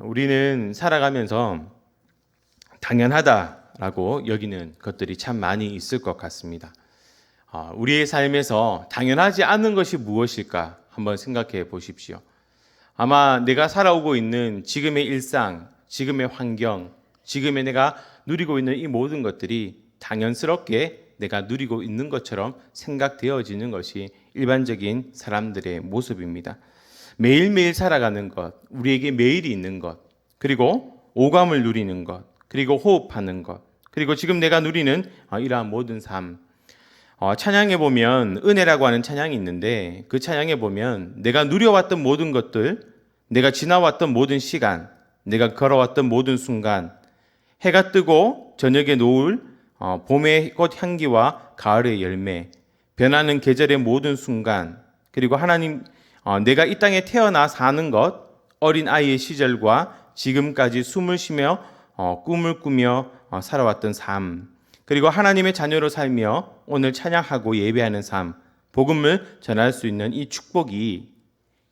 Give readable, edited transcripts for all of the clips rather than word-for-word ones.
우리는 살아가면서 당연하다라고 여기는 것들이 참 많이 있을 것 같습니다. 우리의 삶에서 당연하지 않은 것이 무엇일까 한번 생각해 보십시오. 아마 내가 살아오고 있는 지금의 일상, 지금의 환경, 지금의 내가 누리고 있는 이 모든 것들이 당연스럽게 내가 누리고 있는 것처럼 생각되어지는 것이 일반적인 사람들의 모습입니다. 매일매일 살아가는 것, 우리에게 매일이 있는 것, 그리고 오감을 누리는 것, 그리고 호흡하는 것, 그리고 지금 내가 누리는 이러한 모든 삶. 찬양에 보면 은혜라고 하는 찬양이 있는데 그 찬양에 보면 내가 누려왔던 모든 것들, 내가 지나왔던 모든 시간, 내가 걸어왔던 모든 순간, 해가 뜨고 저녁에 노을, 봄의 꽃 향기와 가을의 열매, 변하는 계절의 모든 순간, 그리고 하나님 내가 이 땅에 태어나 사는 것, 어린 아이의 시절과 지금까지 숨을 쉬며 꿈을 꾸며 살아왔던 삶, 그리고 하나님의 자녀로 살며 오늘 찬양하고 예배하는 삶, 복음을 전할 수 있는 이 축복이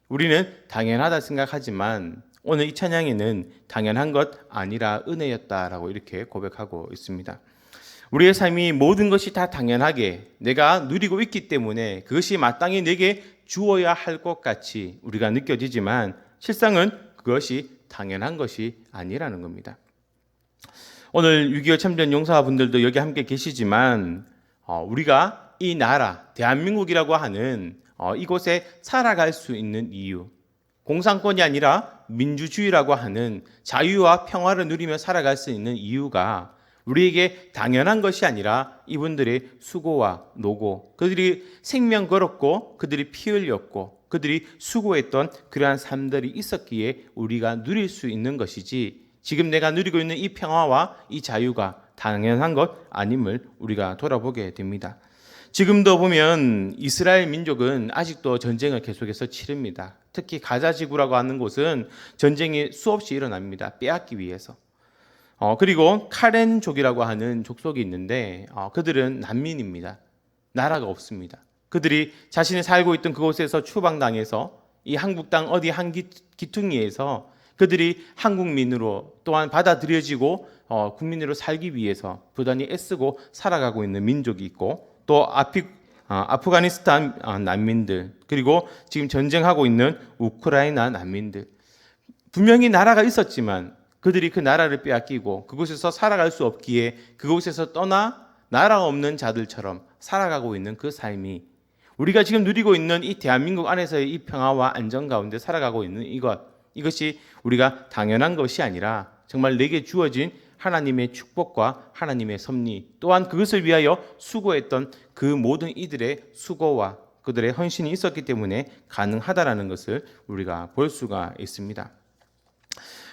우리는 당연하다 생각하지만 오늘 이 찬양에는 당연한 것 아니라 은혜였다라고 이렇게 고백하고 있습니다. 우리의 삶이 모든 것이 다 당연하게 내가 누리고 있기 때문에 그것이 마땅히 내게 주어야 할 것 같이 우리가 느껴지지만 실상은 그것이 당연한 것이 아니라는 겁니다. 오늘 6.25 참전 용사분들도 여기 함께 계시지만 우리가 이 나라 대한민국이라고 하는 이곳에 살아갈 수 있는 이유, 공산권이 아니라 민주주의라고 하는 자유와 평화를 누리며 살아갈 수 있는 이유가 우리에게 당연한 것이 아니라 이분들의 수고와 노고, 그들이 생명 걸었고 그들이 피 흘렸고 그들이 수고했던 그러한 삶들이 있었기에 우리가 누릴 수 있는 것이지, 지금 내가 누리고 있는 이 평화와 이 자유가 당연한 것 아님을 우리가 돌아보게 됩니다. 지금도 보면 이스라엘 민족은 아직도 전쟁을 계속해서 치릅니다. 특히 가자 지구라고 하는 곳은 전쟁이 수없이 일어납니다. 빼앗기 위해서. 그리고 카렌족이라고 하는 족속이 있는데 그들은 난민입니다. 나라가 없습니다. 그들이 자신이 살고 있던 그곳에서 추방당해서 이 한국 땅 어디 한 기퉁이에서 그들이 한국민으로 또한 받아들여지고 국민으로 살기 위해서 부단히 애쓰고 살아가고 있는 민족이 있고, 또 아프가니스탄 난민들, 그리고 지금 전쟁하고 있는 우크라이나 난민들. 분명히 나라가 있었지만 그들이 그 나라를 빼앗기고 그곳에서 살아갈 수 없기에 그곳에서 떠나 나라가 없는 자들처럼 살아가고 있는 그 삶이 우리가 지금 누리고 있는 이 대한민국 안에서의 이 평화와 안정 가운데 살아가고 있는 이것이 우리가 당연한 것이 아니라 정말 내게 주어진 하나님의 축복과 하나님의 섭리, 또한 그것을 위하여 수고했던 그 모든 이들의 수고와 그들의 헌신이 있었기 때문에 가능하다라는 것을 우리가 볼 수가 있습니다.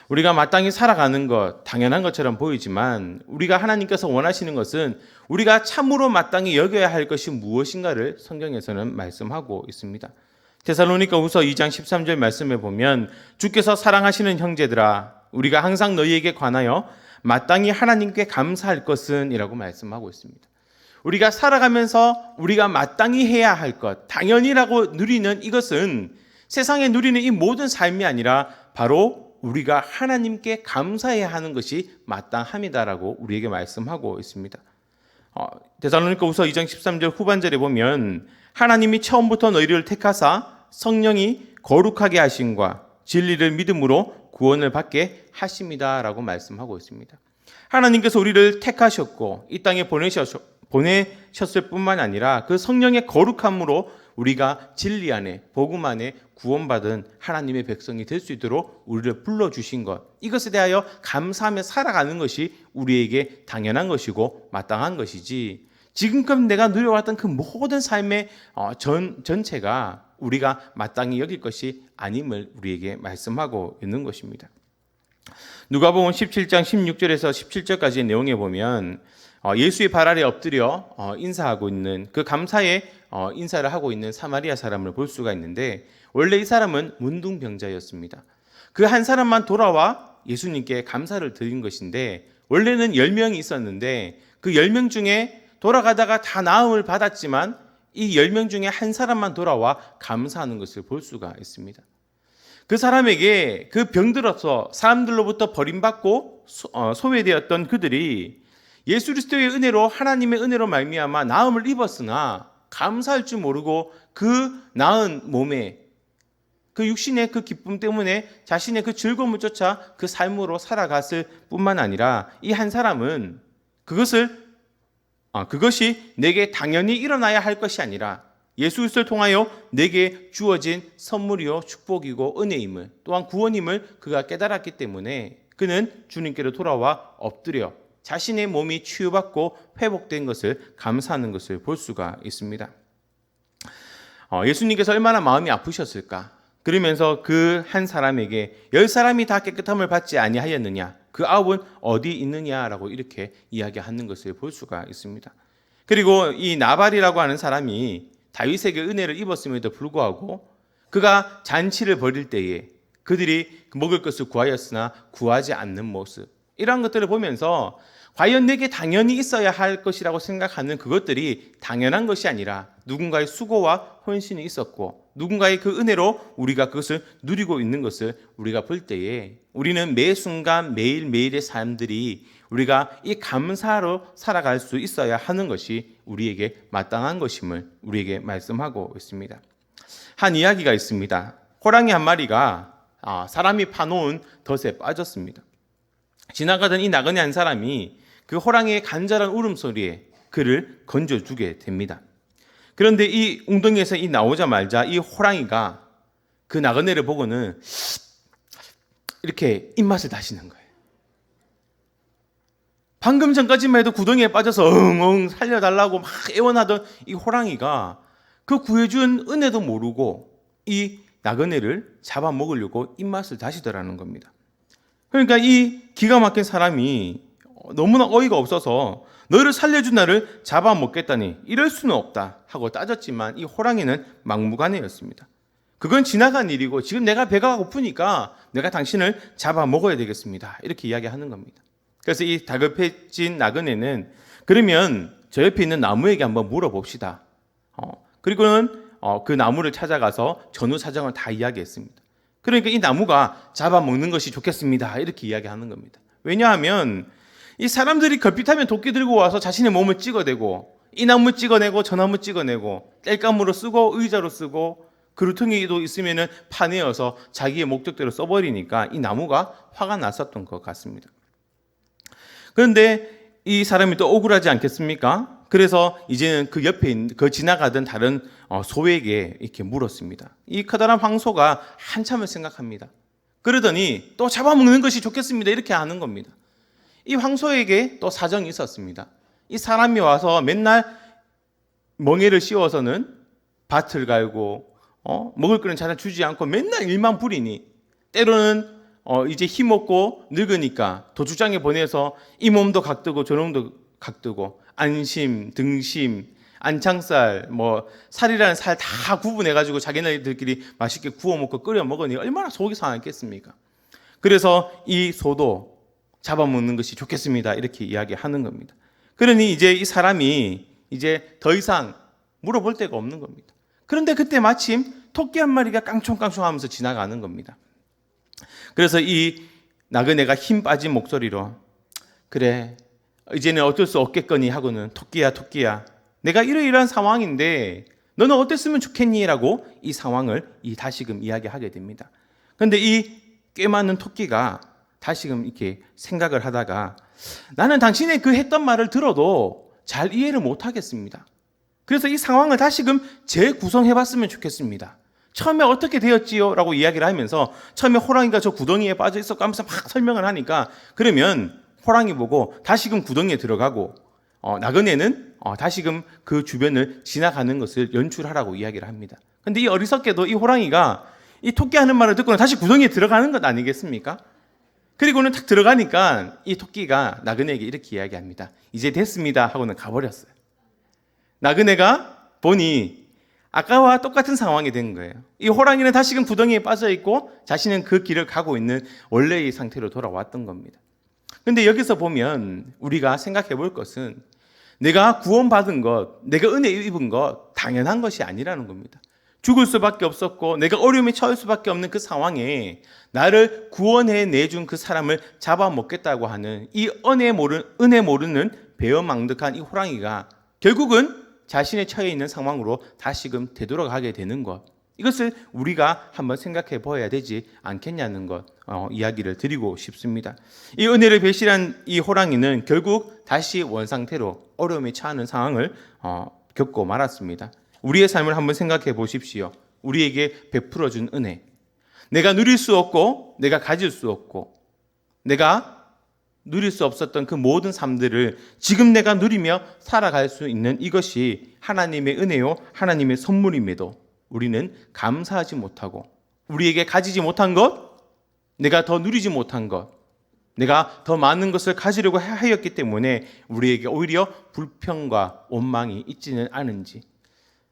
우리가 마땅히 살아가는 것 당연한 것처럼 보이지만 우리가 하나님께서 원하시는 것은 우리가 참으로 마땅히 여겨야 할 것이 무엇인가를 성경에서는 말씀하고 있습니다. 데살로니가후서 2장 13절 말씀에 보면 주께서 사랑하시는 형제들아 우리가 항상 너희에게 관하여 마땅히 하나님께 감사할 것은 이라고 말씀하고 있습니다. 우리가 살아가면서 우리가 마땅히 해야 할 것, 당연이라고 누리는 이것은 세상에 누리는 이 모든 삶이 아니라 바로 우리가 하나님께 감사해야 하는 것이 마땅함이다라고 우리에게 말씀하고 있습니다. 데살로니가후서 2장 13절 후반절에 보면 하나님이 처음부터 너희를 택하사 성령이 거룩하게 하심과 진리를 믿음으로 구원을 받게 하심이다라고 말씀하고 있습니다. 하나님께서 우리를 택하셨고 이 땅에 보내셨을 뿐만 아니라 그 성령의 거룩함으로 우리가 진리 안에 복음 안에 구원받은 하나님의 백성이 될 수 있도록 우리를 불러주신 것, 이것에 대하여 감사하며 살아가는 것이 우리에게 당연한 것이고 마땅한 것이지, 지금껏 내가 누려왔던 그 모든 삶의 전체가 우리가 마땅히 여길 것이 아님을 우리에게 말씀하고 있는 것입니다. 누가복음 17장 16절에서 17절까지의 내용에 보면 예수의 발 아래 엎드려 인사하고 있는 그 감사의 인사를 하고 있는 사마리아 사람을 볼 수가 있는데, 원래 이 사람은 문둥병자였습니다. 그 한 사람만 돌아와 예수님께 감사를 드린 것인데, 원래는 10명이 있었는데 그 10명 중에 돌아가다가 다 나음을 받았지만 이 10명 중에 한 사람만 돌아와 감사하는 것을 볼 수가 있습니다. 그 사람에게 그 병들어서 사람들로부터 버림받고 소외되었던 그들이 예수 그리스도의 은혜로, 하나님의 은혜로 말미암아 나음을 입었으나 감사할 줄 모르고 그 나은 몸에, 그 육신의 그 기쁨 때문에 자신의 그 즐거움을 쫓아 그 삶으로 살아갔을 뿐만 아니라 이 한 사람은 그것이 내게 당연히 일어나야 할 것이 아니라 예수 그리스도를 통하여 내게 주어진 선물이요 축복이고 은혜임을, 또한 구원임을 그가 깨달았기 때문에 그는 주님께로 돌아와 엎드려 자신의 몸이 치유받고 회복된 것을 감사하는 것을 볼 수가 있습니다. 예수님께서 얼마나 마음이 아프셨을까? 그러면서 그 한 사람에게 10사람이 다 깨끗함을 받지 아니하였느냐? 그 9은 어디 있느냐라고 이렇게 이야기하는 것을 볼 수가 있습니다. 그리고 이 나발이라고 하는 사람이 다윗에게 은혜를 입었음에도 불구하고 그가 잔치를 벌일 때에 그들이 먹을 것을 구하였으나 구하지 않는 모습, 이러한 것들을 보면서 과연 내게 당연히 있어야 할 것이라고 생각하는 그것들이 당연한 것이 아니라 누군가의 수고와 헌신이 있었고 누군가의 그 은혜로 우리가 그것을 누리고 있는 것을 우리가 볼 때에 우리는 매 순간 매일매일의 삶들이 우리가 이 감사로 살아갈 수 있어야 하는 것이 우리에게 마땅한 것임을 우리에게 말씀하고 있습니다. 한 이야기가 있습니다. 호랑이 한 마리가 사람이 파놓은 덫에 빠졌습니다. 지나가던 이 나그네 한 사람이 그 호랑이의 간절한 울음소리에 그를 건져주게 됩니다. 그런데 이 웅덩이에서 나오자마자 이 호랑이가 그 나그네를 보고는 이렇게 입맛을 다시는 거예요. 방금 전까지만 해도 구덩이에 빠져서 엉엉 살려달라고 막 애원하던 이 호랑이가 그 구해준 은혜도 모르고 이 나그네를 잡아먹으려고 입맛을 다시더라는 겁니다. 그러니까 이 기가 막힌 사람이 너무나 어이가 없어서 너를 살려준 나를 잡아먹겠다니 이럴 수는 없다 하고 따졌지만 이 호랑이는 막무가내였습니다. 그건 지나간 일이고 지금 내가 배가 고프니까 내가 당신을 잡아먹어야 되겠습니다. 이렇게 이야기하는 겁니다. 그래서 이 다급해진 나그네는 그러면 저 옆에 있는 나무에게 한번 물어봅시다. 그리고는 그 나무를 찾아가서 전후 사정을 다 이야기했습니다. 그러니까 이 나무가 잡아먹는 것이 좋겠습니다. 이렇게 이야기하는 겁니다. 왜냐하면 이 사람들이 걸핏하면 도끼 들고 와서 자신의 몸을 찍어대고 이 나무 찍어내고 저 나무 찍어내고 땔감으로 쓰고 의자로 쓰고 그루텅이도 있으면 파내어서 자기의 목적대로 써버리니까 이 나무가 화가 났었던 것 같습니다. 그런데 이 사람이 또 억울하지 않겠습니까? 그래서 이제는 그 옆에 있는 그 지나가던 다른 소에게 이렇게 물었습니다. 이 커다란 황소가 한참을 생각합니다. 그러더니 또 잡아먹는 것이 좋겠습니다. 이렇게 하는 겁니다. 이 황소에게 또 사정이 있었습니다. 이 사람이 와서 맨날 멍에를 씌워서는 밭을 갈고 먹을 거는 잘 주지 않고 맨날 일만 부리니 때로는 이제 힘없고 늙으니까 도축장에 보내서 이 몸도 각뜨고 저 몸도 각뜨고 안심, 등심, 안창살, 살이라는 살 다 구분해가지고 자기네들끼리 맛있게 구워 먹고 끓여 먹으니 얼마나 속이 상했겠습니까? 그래서 이 소도 잡아먹는 것이 좋겠습니다. 이렇게 이야기하는 겁니다. 그러니 이제 이 사람이 이제 더 이상 물어볼 데가 없는 겁니다. 그런데 그때 마침 토끼 한 마리가 깡총깡총하면서 지나가는 겁니다. 그래서 이 나그네가 힘 빠진 목소리로 그래 이제는 어쩔 수 없겠거니 하고는 토끼야 내가 이러이러한 상황인데 너는 어땠으면 좋겠니? 라고 이 상황을 다시금 이야기하게 됩니다. 그런데 이 꽤 많은 토끼가 다시금 이렇게 생각을 하다가 나는 당신의 그 했던 말을 들어도 잘 이해를 못하겠습니다. 그래서 이 상황을 다시금 재구성해봤으면 좋겠습니다. 처음에 어떻게 되었지요? 라고 이야기를 하면서 처음에 호랑이가 저 구덩이에 빠져 있었고 하면서 막 설명을 하니까 그러면 호랑이 보고 다시금 구덩이에 들어가고 나그네는 다시금 그 주변을 지나가는 것을 연출하라고 이야기를 합니다. 근데 이 어리석게도 이 호랑이가 이 토끼 하는 말을 듣고는 다시 구덩이에 들어가는 것 아니겠습니까? 그리고는 딱 들어가니까 이 토끼가 나그네에게 이렇게 이야기합니다. 이제 됐습니다 하고는 가버렸어요. 나그네가 보니 아까와 똑같은 상황이 된 거예요. 이 호랑이는 다시금 구덩이에 빠져 있고 자신은 그 길을 가고 있는 원래의 상태로 돌아왔던 겁니다. 그런데 여기서 보면 우리가 생각해 볼 것은 내가 구원받은 것, 내가 은혜 입은 것 당연한 것이 아니라는 겁니다. 죽을 수밖에 없었고 내가 어려움에 처할 수밖에 없는 그 상황에 나를 구원해 내준 그 사람을 잡아먹겠다고 하는 이 은혜 모르는 배은망덕한 이 호랑이가 결국은 자신의 처해 있는 상황으로 다시금 되돌아가게 되는 것, 이것을 우리가 한번 생각해 보아야 되지 않겠냐는 것, 이야기를 드리고 싶습니다. 이 은혜를 배신한 이 호랑이는 결국 다시 원상태로 어려움에 처하는 상황을 겪고 말았습니다. 우리의 삶을 한번 생각해 보십시오. 우리에게 베풀어 준 은혜, 내가 누릴 수 없고 내가 가질 수 없고 내가 누릴 수 없었던 그 모든 삶들을 지금 내가 누리며 살아갈 수 있는 이것이 하나님의 은혜요, 하나님의 선물임에도 우리는 감사하지 못하고 우리에게 가지지 못한 것, 내가 더 누리지 못한 것, 내가 더 많은 것을 가지려고 하였기 때문에 우리에게 오히려 불평과 원망이 있지는 않은지.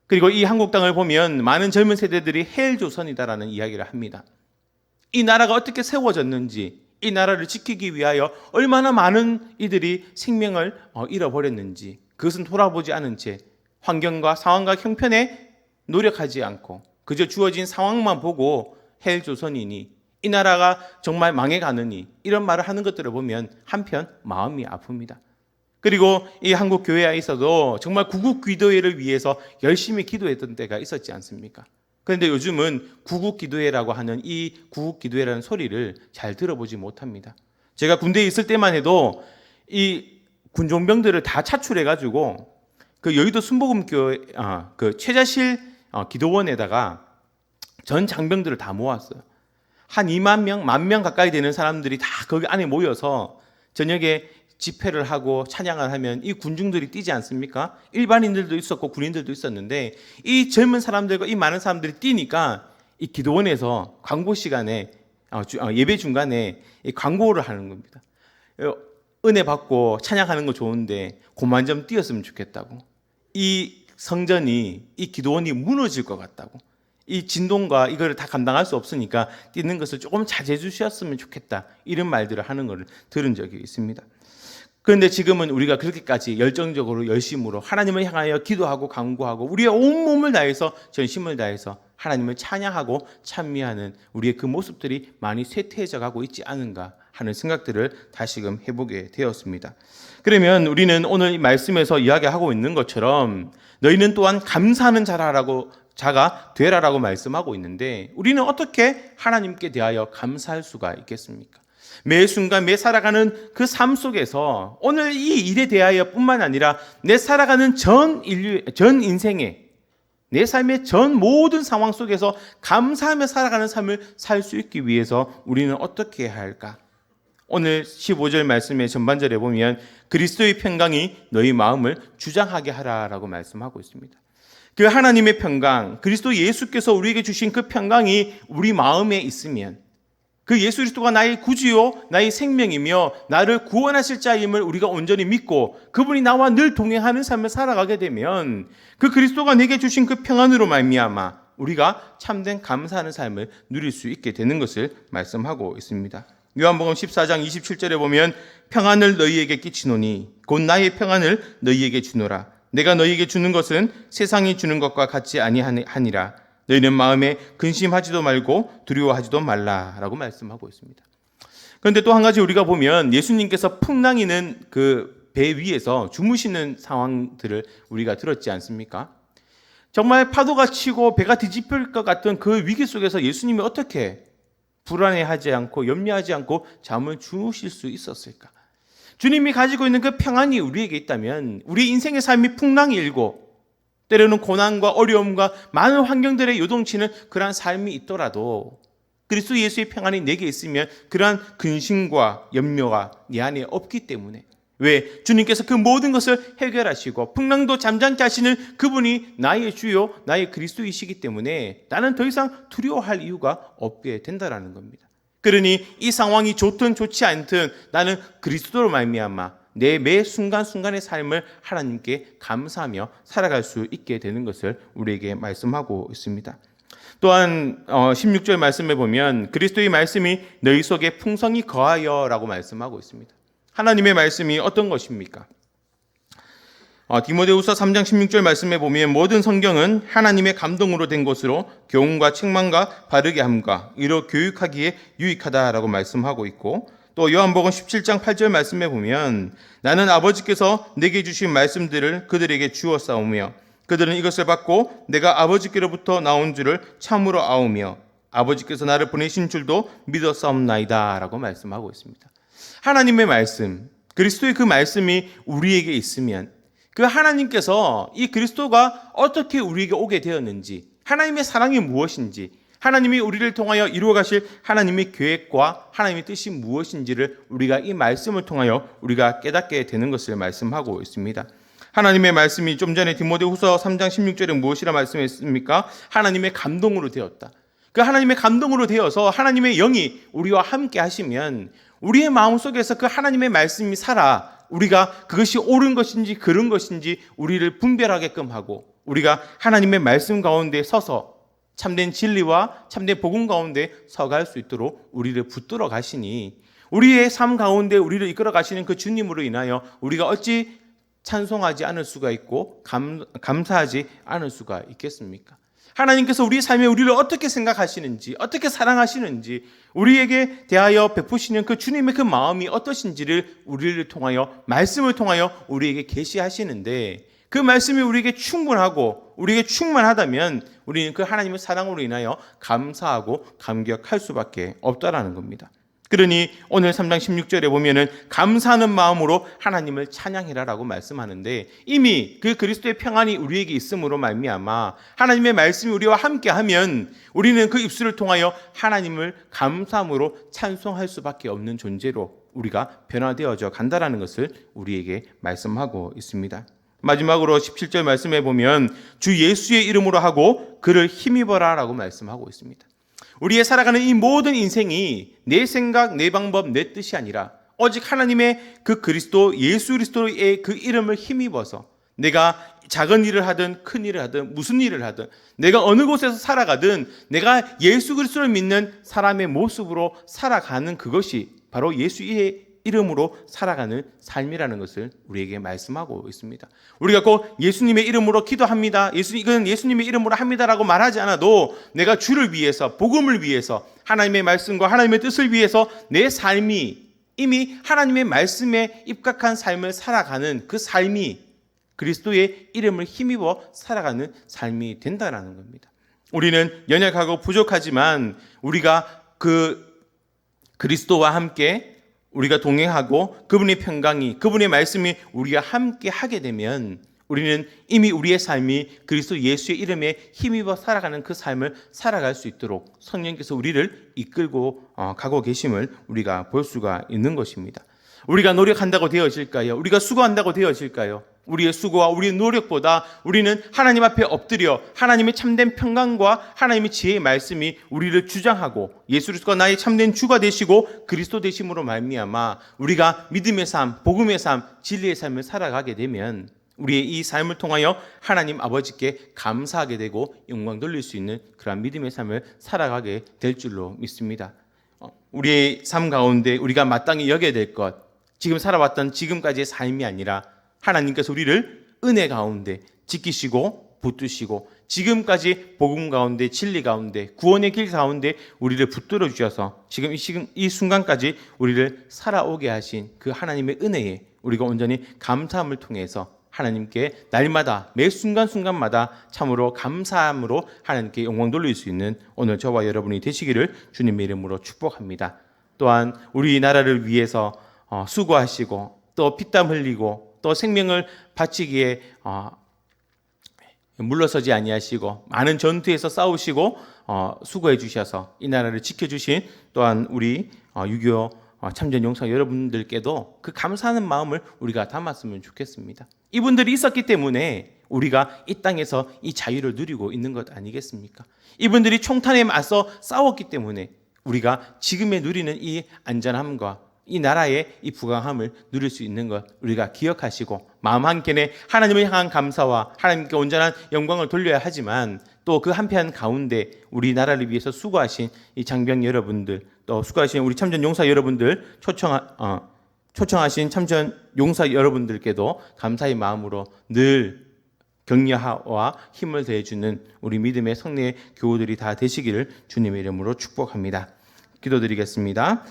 그리고 이 한국 땅을 보면 많은 젊은 세대들이 헬조선이다라는 이야기를 합니다. 이 나라가 어떻게 세워졌는지, 이 나라를 지키기 위하여 얼마나 많은 이들이 생명을 잃어버렸는지, 그것은 돌아보지 않은 채 환경과 상황과 형편에 노력하지 않고 그저 주어진 상황만 보고 헬조선이니 이 나라가 정말 망해가느니 이런 말을 하는 것들을 보면 한편 마음이 아픕니다. 그리고 이 한국 교회에 있어도 정말 구국 기도회를 위해서 열심히 기도했던 때가 있었지 않습니까? 그런데 요즘은 구국 기도회라고 하는 이 구국 기도회라는 소리를 잘 들어보지 못합니다. 제가 군대에 있을 때만 해도 이 군종병들을 다 차출해가지고 그 여의도 순복음교회 그 최자실 기도원에다가 전 장병들을 다 모았어요. 한 2만 명, 1만 가까이 되는 사람들이 다 거기 안에 모여서 저녁에 집회를 하고 찬양을 하면 이 군중들이 뛰지 않습니까? 일반인들도 있었고 군인들도 있었는데 이 젊은 사람들과 이 많은 사람들이 뛰니까 이 기도원에서 광고 시간에 예배 중간에 이 광고를 하는 겁니다. 은혜 받고 찬양하는 거 좋은데 그만 좀 뛰었으면 좋겠다고. 이 성전이, 이 기도원이 무너질 것 같다고. 이 진동과 이거를 다 감당할 수 없으니까 뛰는 것을 조금 자제해 주셨으면 좋겠다. 이런 말들을 하는 것을 들은 적이 있습니다. 그런데 지금은 우리가 그렇게까지 열정적으로 열심으로 하나님을 향하여 기도하고 간구하고 우리의 온몸을 다해서 전심을 다해서 하나님을 찬양하고 찬미하는 우리의 그 모습들이 많이 쇠퇴해져 가고 있지 않은가 하는 생각들을 다시금 해보게 되었습니다. 그러면 우리는 오늘 이 말씀에서 이야기하고 있는 것처럼 너희는 또한 감사하는 자가 되라라고 말씀하고 있는데 우리는 어떻게 하나님께 대하여 감사할 수가 있겠습니까? 매 순간 매 살아가는 그 삶 속에서 오늘 이 일에 대하여 뿐만 아니라 내 살아가는 전 인생에 내 삶의 전 모든 상황 속에서 감사하며 살아가는 삶을 살 수 있기 위해서 우리는 어떻게 해야 할까? 오늘 15절 말씀의 전반절에 보면 그리스도의 평강이 너희 마음을 주장하게 하라라고 말씀하고 있습니다. 그 하나님의 평강, 그리스도 예수께서 우리에게 주신 그 평강이 우리 마음에 있으면 그 예수 그리스도가 나의 구주요 나의 생명이며 나를 구원하실 자임을 우리가 온전히 믿고 그분이 나와 늘 동행하는 삶을 살아가게 되면 그 그리스도가 내게 주신 그 평안으로 말미암아 우리가 참된 감사하는 삶을 누릴 수 있게 되는 것을 말씀하고 있습니다. 요한복음 14장 27절에 보면 평안을 너희에게 끼치노니 곧 나의 평안을 너희에게 주노라. 내가 너희에게 주는 것은 세상이 주는 것과 같지 아니하니라. 너희는 마음에 근심하지도 말고 두려워하지도 말라라고 말씀하고 있습니다. 그런데 또 한 가지 우리가 보면 예수님께서 풍랑이는 그 배 위에서 주무시는 상황들을 우리가 들었지 않습니까? 정말 파도가 치고 배가 뒤집힐 것 같은 그 위기 속에서 예수님이 어떻게 불안해하지 않고 염려하지 않고 잠을 주무실 수 있었을까? 주님이 가지고 있는 그 평안이 우리에게 있다면 우리 인생의 삶이 풍랑이 일고 때로는 고난과 어려움과 많은 환경들의 요동치는 그러한 삶이 있더라도 그리스도 예수의 평안이 내게 있으면 그러한 근심과 염려가 내 안에 없기 때문에 왜? 주님께서 그 모든 것을 해결하시고 풍랑도 잠잠케 하시는 그분이 나의 주요 나의 그리스도이시기 때문에 나는 더 이상 두려워할 이유가 없게 된다라는 겁니다. 그러니 이 상황이 좋든 좋지 않든 나는 그리스도로 말미암아 내 매 순간순간의 삶을 하나님께 감사하며 살아갈 수 있게 되는 것을 우리에게 말씀하고 있습니다. 또한 16절 말씀에 보면 그리스도의 말씀이 너희 속에 풍성히 거하여라고 말씀하고 있습니다. 하나님의 말씀이 어떤 것입니까? 디모데후서 3장 16절 말씀에 보면 모든 성경은 하나님의 감동으로 된 것으로 교훈과 책망과 바르게 함과 이로 교육하기에 유익하다라고 말씀하고 있고, 또 요한복음 17장 8절 말씀에 보면 나는 아버지께서 내게 주신 말씀들을 그들에게 주었사오며 그들은 이것을 받고 내가 아버지께로부터 나온 줄을 참으로 아오며 아버지께서 나를 보내신 줄도 믿었사옵나이다 라고 말씀하고 있습니다. 하나님의 말씀, 그리스도의 그 말씀이 우리에게 있으면 그 하나님께서 이 그리스도가 어떻게 우리에게 오게 되었는지, 하나님의 사랑이 무엇인지, 하나님이 우리를 통하여 이루어 가실 하나님의 계획과 하나님의 뜻이 무엇인지를 우리가 이 말씀을 통하여 우리가 깨닫게 되는 것을 말씀하고 있습니다. 하나님의 말씀이 좀 전에 디모데후서 3장 16절에 무엇이라 말씀했습니까? 하나님의 감동으로 되었다. 그 하나님의 감동으로 되어서 하나님의 영이 우리와 함께 하시면 우리의 마음속에서 그 하나님의 말씀이 살아 우리가 그것이 옳은 것인지 그른 것인지 우리를 분별하게끔 하고, 우리가 하나님의 말씀 가운데 서서 참된 진리와 참된 복음 가운데 서갈 수 있도록 우리를 붙들어 가시니, 우리의 삶 가운데 우리를 이끌어 가시는 그 주님으로 인하여 우리가 어찌 찬송하지 않을 수가 있고 감사하지 않을 수가 있겠습니까? 하나님께서 우리 삶에 우리를 어떻게 생각하시는지, 어떻게 사랑하시는지, 우리에게 대하여 베푸시는 그 주님의 그 마음이 어떠신지를 우리를 통하여, 말씀을 통하여 우리에게 계시하시는데, 그 말씀이 우리에게 충분하고 우리에게 충만하다면 우리는 그 하나님의 사랑으로 인하여 감사하고 감격할 수밖에 없다라는 겁니다. 그러니 오늘 3장 16절에 보면은 감사하는 마음으로 하나님을 찬양해라라고 말씀하는데, 이미 그 그리스도의 평안이 우리에게 있음으로 말미암아 하나님의 말씀이 우리와 함께하면 우리는 그 입술을 통하여 하나님을 감사함으로 찬송할 수밖에 없는 존재로 우리가 변화되어져 간다라는 것을 우리에게 말씀하고 있습니다. 마지막으로 17절 말씀해 보면 주 예수의 이름으로 하고 그를 힘입어라 라고 말씀하고 있습니다. 우리의 살아가는 이 모든 인생이 내 생각, 내 방법, 내 뜻이 아니라 오직 하나님의 그 그리스도, 예수 그리스도의 그 이름을 힘입어서 내가 작은 일을 하든 큰 일을 하든 무슨 일을 하든 내가 어느 곳에서 살아가든 내가 예수 그리스도를 믿는 사람의 모습으로 살아가는 그것이 바로 예수의 이름으로 살아가는 삶이라는 것을 우리에게 말씀하고 있습니다. 우리가 꼭 예수님의 이름으로 기도합니다, 이건 예수님의 이름으로 합니다라고 말하지 않아도 내가 주를 위해서, 복음을 위해서, 하나님의 말씀과 하나님의 뜻을 위해서 내 삶이 이미 하나님의 말씀에 입각한 삶을 살아가는 그 삶이 그리스도의 이름을 힘입어 살아가는 삶이 된다는 겁니다. 우리는 연약하고 부족하지만 우리가 그 그리스도와 함께 우리가 동행하고 그분의 평강이, 그분의 말씀이 우리가 함께 하게 되면 우리는 이미 우리의 삶이 그리스도 예수의 이름에 힘입어 살아가는 그 삶을 살아갈 수 있도록 성령께서 우리를 이끌고 가고 계심을 우리가 볼 수가 있는 것입니다. 우리가 노력한다고 되어질까요? 우리가 수고한다고 되어질까요? 우리의 수고와 우리의 노력보다 우리는 하나님 앞에 엎드려 하나님의 참된 평강과 하나님의 지혜의 말씀이 우리를 주장하고 예수 그리스도가 나의 참된 주가 되시고 그리스도 되심으로 말미암아 우리가 믿음의 삶, 복음의 삶, 진리의 삶을 살아가게 되면 우리의 이 삶을 통하여 하나님 아버지께 감사하게 되고 영광 돌릴 수 있는 그러한 믿음의 삶을 살아가게 될 줄로 믿습니다. 우리의 삶 가운데 우리가 마땅히 여겨야 될 것, 지금 살아왔던 지금까지의 삶이 아니라 하나님께서 우리를 은혜 가운데 지키시고 붙드시고 지금까지 복음 가운데, 진리 가운데, 구원의 길 가운데 우리를 붙들어 주셔서 지금 이 순간까지 우리를 살아오게 하신 그 하나님의 은혜에 우리가 온전히 감사함을 통해서 하나님께 날마다 매 순간순간마다 참으로 감사함으로 하나님께 영광 돌릴 수 있는 오늘 저와 여러분이 되시기를 주님의 이름으로 축복합니다. 또한 우리나라를 위해서 수고하시고 또 피땀 흘리고 또 생명을 바치기에 물러서지 아니하시고 많은 전투에서 싸우시고 수고해 주셔서 이 나라를 지켜주신 또한 우리 6.25 참전용사 여러분들께도 그 감사하는 마음을 우리가 담았으면 좋겠습니다. 이분들이 있었기 때문에 우리가 이 땅에서 이 자유를 누리고 있는 것 아니겠습니까? 이분들이 총탄에 맞서 싸웠기 때문에 우리가 지금에 누리는 이 안전함과 이 나라의 이 부강함을 누릴 수 있는 것 우리가 기억하시고 마음 한켠에 하나님을 향한 감사와 하나님께 온전한 영광을 돌려야 하지만 또 그 한편 가운데 우리나라를 위해서 수고하신 이 장병 여러분들, 또 수고하신 우리 참전 용사 여러분들 초청하신 참전 용사 여러분들께도 감사의 마음으로 늘 격려와 힘을 더해주는 우리 믿음의 성례 교우들이 다 되시기를 주님의 이름으로 축복합니다. 기도드리겠습니다.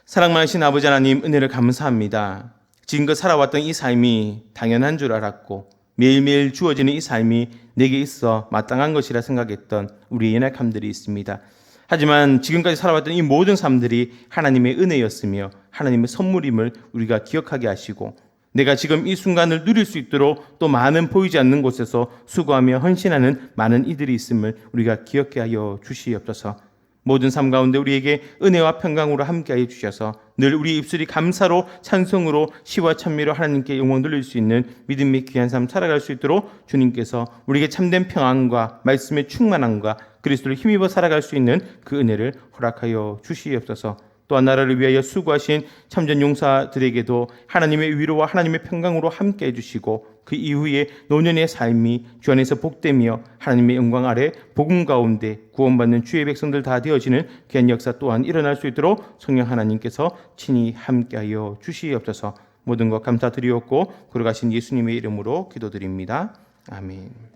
사랑 많으신 아버지 하나님, 은혜를 감사합니다. 지금껏 살아왔던 이 삶이 당연한 줄 알았고 매일매일 주어지는 이 삶이 내게 있어 마땅한 것이라 생각했던 우리의 연약함들이 있습니다. 하지만 지금까지 살아왔던 이 모든 삶들이 하나님의 은혜였으며 하나님의 선물임을 우리가 기억하게 하시고 내가 지금 이 순간을 누릴 수 있도록 또 많은 보이지 않는 곳에서 수고하며 헌신하는 많은 이들이 있음을 우리가 기억해 하여 주시옵소서. 모든 삶 가운데 우리에게 은혜와 평강으로 함께하여 주셔서 늘 우리 입술이 감사로 찬송으로 시와 찬미로 하나님께 영광 돌릴 수 있는 믿음의 귀한 삶 살아갈 수 있도록 주님께서 우리에게 참된 평안과 말씀의 충만함과 그리스도를 힘입어 살아갈 수 있는 그 은혜를 허락하여 주시옵소서. 또한 나라를 위하여 수고하신 참전 용사들에게도 하나님의 위로와 하나님의 평강으로 함께해 주시고 그 이후에 노년의 삶이 주 안에서 복되며 하나님의 영광 아래 복음 가운데 구원받는 주의 백성들 다 되어지는 귀한 역사 또한 일어날 수 있도록 성령 하나님께서 친히 함께하여 주시옵소서. 모든 것 감사드리옵고 걸어가신 예수님의 이름으로 기도드립니다. 아멘.